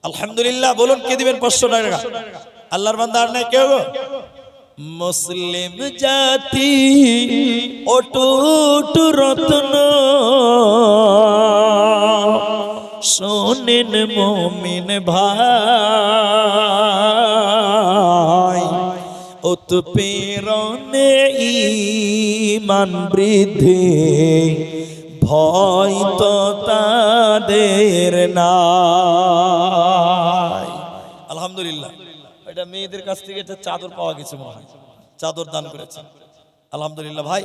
আলহামদুলিল্লাহ বলুন, কে দিবেন 500 টাকা? আল্লাহর বান্দা আর নাই কেউ? মুসলিম জাতি অটুট রত্ন, শোনেন মুমিন ভাই, উৎপীড়নে ঈমান বৃদ্ধি, ভয় তো তাদের নাই। আলহামদুলিল্লাহ। এটা মেয়েদের কাছ থেকে একটা চাদর পাওয়া গেছে, মনে হয় চাদর দান করেছে। আলহামদুলিল্লাহ। ভাই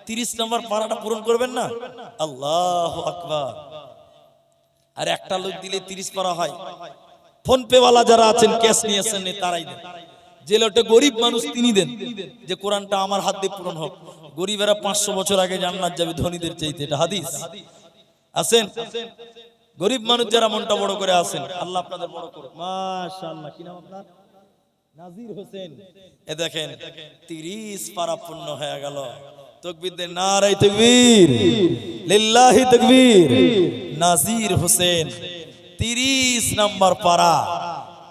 30 নম্বর পারাটা পূরণ করবেন না? আল্লাহু আকবার। আর একটা লোক দিলে 30 পারা হয়। ফোন পে ওয়ালা যারা আছেন, ক্যাশ নিয়েছেন, তারাই দেন। যে লোকটা গরিব মানুষ তিনি দেন, যে কোরআনটা আমার হাত দিয়ে পূরণ হোক। গরিবেরা 500 বছর আগে জান্নাত যাবে ধনীদের চাইতে, এটা হাদিস। আছেন গরিব মানুষ যারা মনটা বড় করে আছেন, আল্লাহ আপনাদের বড় করুন। মাশাআল্লাহ। কি নাম আপনার? নাজির হোসেন। এ দেখেন 30 পারা পূর্ণ হয়ে গেল। তাকবীর দেন, নারে তাকবীর, লিল্লাহি তাকবীর। নাজির হোসেন 30 নাম্বার পারা,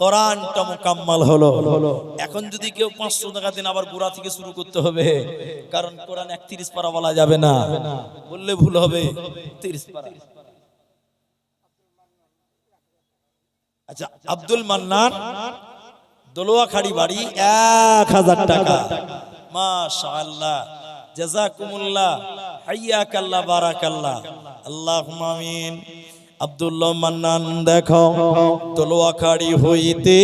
কোরআনটা মুকাম্মাল হলো। এখন যদি কেউ 500 টাকা দেন, আবার গোড়া থেকে শুরু করতে হবে, কারণ কোরআন 31 পারা বলা যাবে না, বললে ভুল হবে। 30 পারা। আচ্ছা, আব্দুল মান্নান, দোলোয়াখাড়ি বাড়ি, 1000 টাকা। মাশাআল্লাহ, জাযাকুমুল্লাহ, হাইয়াকাল্লাহ, বারাকাল্লাহ, আল্লাহুম্মা আমিন। আব্দুল্লাহ মান্নান দেখো দোলোয়াখাড়ি হইতে